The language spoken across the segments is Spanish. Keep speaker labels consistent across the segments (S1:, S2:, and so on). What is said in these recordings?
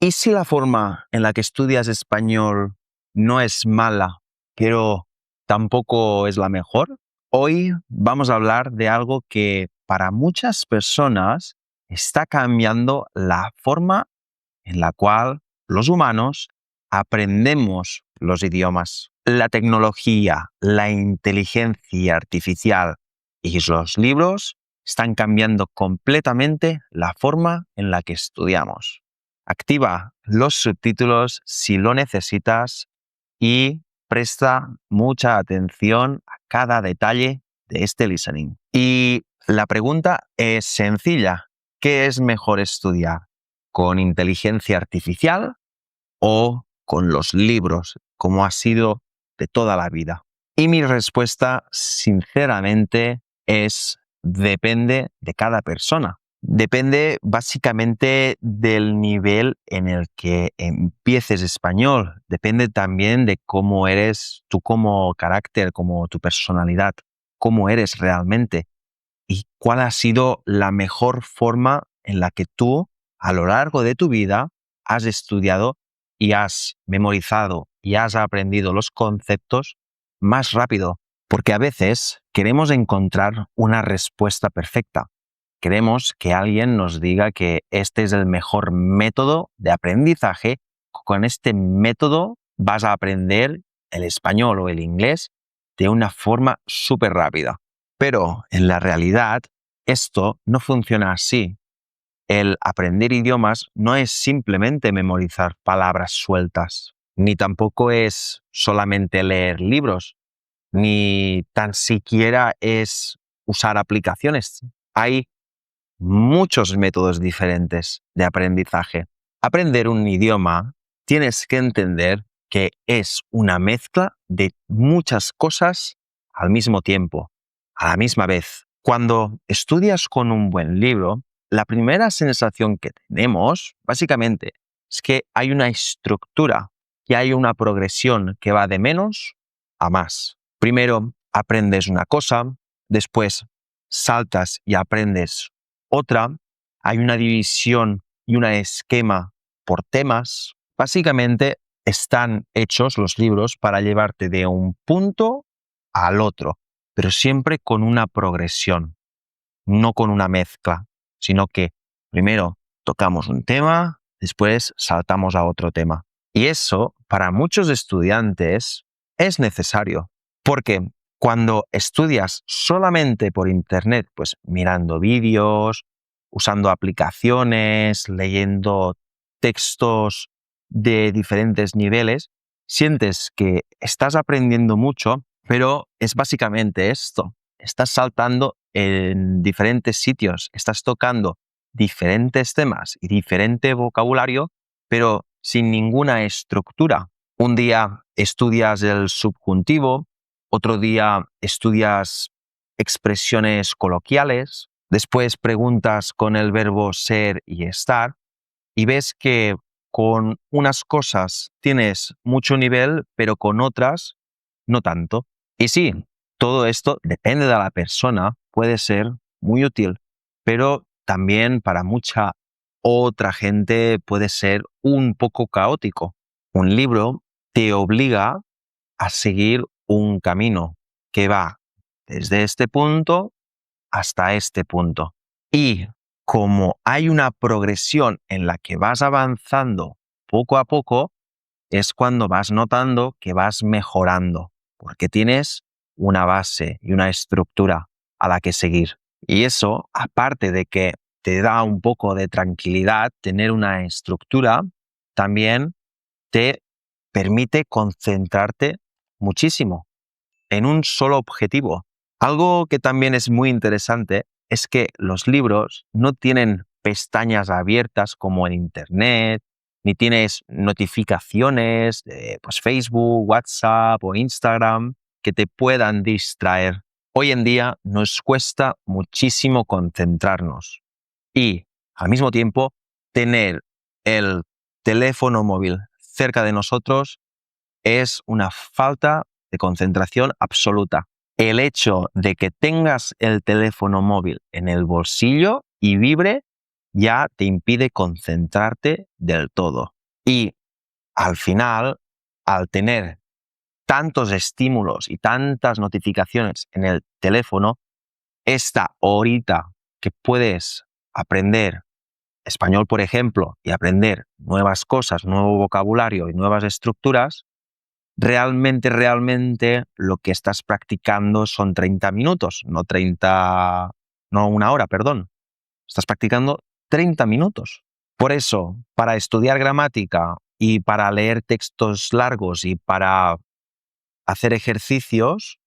S1: ¿Y si la forma en la que estudias español no es mala, pero tampoco es la mejor? Hoy vamos a hablar de algo que para muchas personas está cambiando la forma en la cual los humanos aprendemos los idiomas. La tecnología, la inteligencia artificial y los libros están cambiando completamente la forma en la que estudiamos. Activa los subtítulos si lo necesitas y presta mucha atención a cada detalle de este listening. Y la pregunta es sencilla. ¿Qué es mejor estudiar? ¿Con inteligencia artificial o con los libros, como ha sido de toda la vida? Y mi respuesta, sinceramente, es depende de cada persona. Depende básicamente del nivel en el que empieces español. Depende también de cómo eres tú como carácter, como tu personalidad, cómo eres realmente y cuál ha sido la mejor forma en la que tú, a lo largo de tu vida, has estudiado y has memorizado y has aprendido los conceptos más rápido. Porque a veces queremos encontrar una respuesta perfecta. Queremos que alguien nos diga que este es el mejor método de aprendizaje. Con este método vas a aprender el español o el inglés de una forma súper rápida. Pero en la realidad esto no funciona así. El aprender idiomas no es simplemente memorizar palabras sueltas, ni tampoco es solamente leer libros, ni tan siquiera es usar aplicaciones. Hay muchos métodos diferentes de aprendizaje. Aprender un idioma tienes que entender que es una mezcla de muchas cosas al mismo tiempo, a la misma vez. Cuando estudias con un buen libro, la primera sensación que tenemos, básicamente, es que hay una estructura, que hay una progresión que va de menos a más. Primero aprendes una cosa, después saltas y aprendes otra, hay una división y un esquema por temas. Básicamente están hechos los libros para llevarte de un punto al otro, pero siempre con una progresión, no con una mezcla, sino que primero tocamos un tema, después saltamos a otro tema. Y eso, para muchos estudiantes, es necesario, porque cuando estudias solamente por internet, pues mirando vídeos, usando aplicaciones, leyendo textos de diferentes niveles, sientes que estás aprendiendo mucho, pero es básicamente esto. Estás saltando en diferentes sitios, estás tocando diferentes temas y diferente vocabulario, pero sin ninguna estructura. Un día estudias el subjuntivo, otro día estudias expresiones coloquiales, después preguntas con el verbo ser y estar y ves que con unas cosas tienes mucho nivel, pero con otras no tanto. Y sí, todo esto depende de la persona, puede ser muy útil, pero también para mucha otra gente puede ser un poco caótico. Un libro te obliga a seguir un camino que va desde este punto hasta este punto. Y como hay una progresión en la que vas avanzando poco a poco, es cuando vas notando que vas mejorando, porque tienes una base y una estructura a la que seguir. Y eso, aparte de que te da un poco de tranquilidad tener una estructura, también te permite concentrarte muchísimo en un solo objetivo. Algo que también es muy interesante es que los libros no tienen pestañas abiertas como en Internet, ni tienes notificaciones de Facebook, WhatsApp o Instagram que te puedan distraer. Hoy en día nos cuesta muchísimo concentrarnos y, al mismo tiempo, tener el teléfono móvil cerca de nosotros es una falta de concentración absoluta. El hecho de que tengas el teléfono móvil en el bolsillo y vibre ya te impide concentrarte del todo. Y al final, al tener tantos estímulos y tantas notificaciones en el teléfono, esta horita que puedes aprender español, por ejemplo, y aprender nuevas cosas, nuevo vocabulario y nuevas estructuras, realmente lo que estás practicando son 30 minutos, no una hora, perdón. Estás practicando 30 minutos. Por eso, para estudiar gramática y para leer textos largos y para hacer ejercicios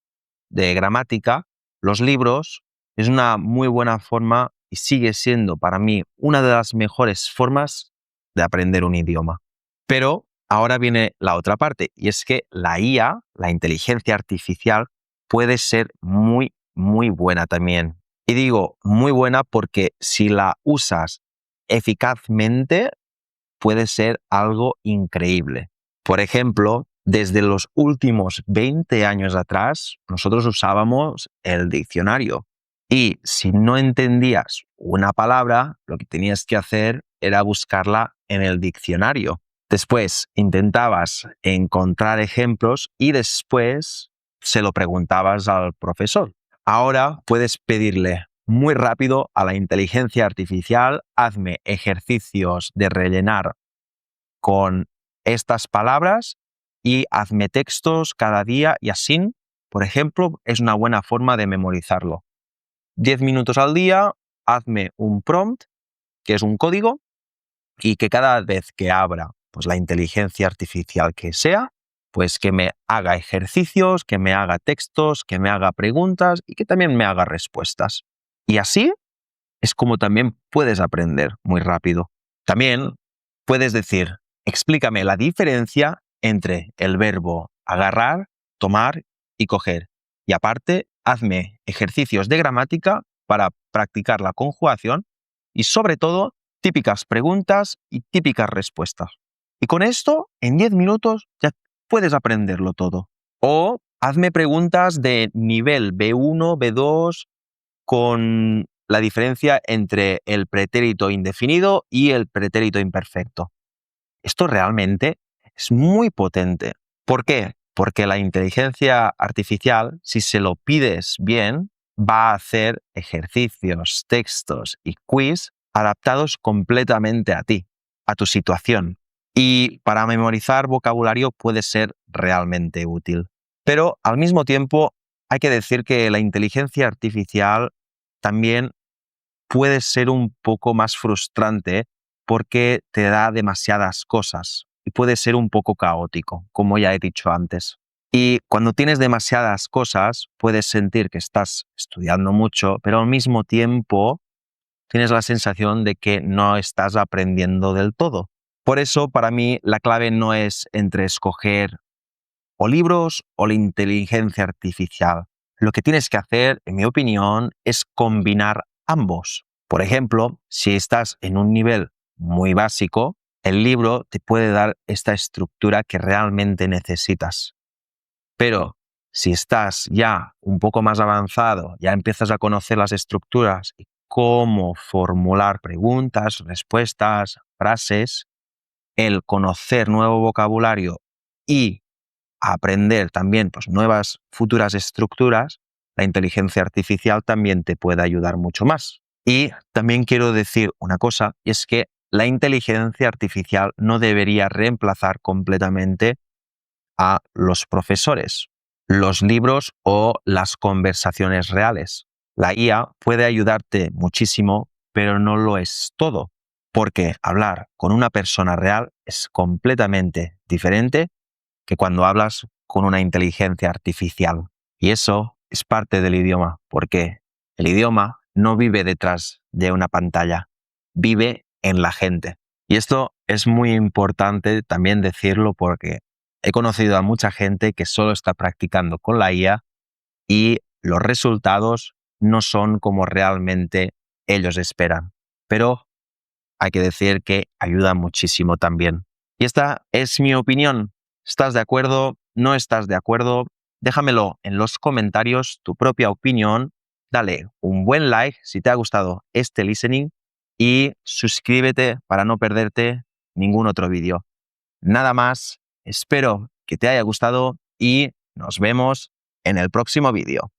S1: de gramática, los libros es una muy buena forma y sigue siendo para mí una de las mejores formas de aprender un idioma. Pero ahora viene la otra parte, y es que la IA, la inteligencia artificial, puede ser muy buena también. Y digo muy buena porque si la usas eficazmente, puede ser algo increíble. Por ejemplo, desde los últimos 20 años atrás, nosotros usábamos el diccionario. Y si no entendías una palabra, lo que tenías que hacer era buscarla en el diccionario. Después intentabas encontrar ejemplos y después se lo preguntabas al profesor. Ahora puedes pedirle muy rápido a la inteligencia artificial: hazme ejercicios de rellenar con estas palabras y hazme textos cada día, y así, por ejemplo, es una buena forma de memorizarlo. 10 minutos al día, hazme un prompt, que es un código, y que cada vez que abra pues, la inteligencia artificial que sea, pues que me haga ejercicios, que me haga textos, que me haga preguntas y que también me haga respuestas. Y así es como también puedes aprender muy rápido. También puedes decir: explícame la diferencia entre el verbo agarrar, tomar y coger. Y aparte, hazme ejercicios de gramática para practicar la conjugación y, sobre todo, típicas preguntas y típicas respuestas. Y con esto, en 10 minutos ya puedes aprenderlo todo. O hazme preguntas de nivel B1, B2, con la diferencia entre el pretérito indefinido y el pretérito imperfecto. Esto realmente es muy potente. ¿Por qué? Porque la inteligencia artificial, si se lo pides bien, va a hacer ejercicios, textos y quiz adaptados completamente a ti, a tu situación. Y para memorizar vocabulario puede ser realmente útil. Pero al mismo tiempo hay que decir que la inteligencia artificial también puede ser un poco más frustrante porque te da demasiadas cosas y puede ser un poco caótico, como ya he dicho antes. Y cuando tienes demasiadas cosas, puedes sentir que estás estudiando mucho, pero al mismo tiempo tienes la sensación de que no estás aprendiendo del todo. Por eso, para mí, la clave no es entre escoger o libros o la inteligencia artificial. Lo que tienes que hacer, en mi opinión, es combinar ambos. Por ejemplo, si estás en un nivel muy básico, el libro te puede dar esta estructura que realmente necesitas. Pero si estás ya un poco más avanzado, ya empiezas a conocer las estructuras y cómo formular preguntas, respuestas, frases, el conocer nuevo vocabulario y aprender también pues, nuevas futuras estructuras, la inteligencia artificial también te puede ayudar mucho más. Y también quiero decir una cosa, y es que la inteligencia artificial no debería reemplazar completamente a los profesores, los libros o las conversaciones reales. La IA puede ayudarte muchísimo, pero no lo es todo, porque hablar con una persona real es completamente diferente que cuando hablas con una inteligencia artificial. Y eso es parte del idioma, porque el idioma no vive detrás de una pantalla, vive en la gente. Y esto es muy importante también decirlo porque he conocido a mucha gente que solo está practicando con la IA y los resultados no son como realmente ellos esperan. Pero hay que decir que ayuda muchísimo también. Y esta es mi opinión. ¿Estás de acuerdo? ¿No estás de acuerdo? Déjamelo en los comentarios, tu propia opinión. Dale un buen like si te ha gustado este listening y suscríbete para no perderte ningún otro vídeo. Nada más, espero que te haya gustado y nos vemos en el próximo vídeo.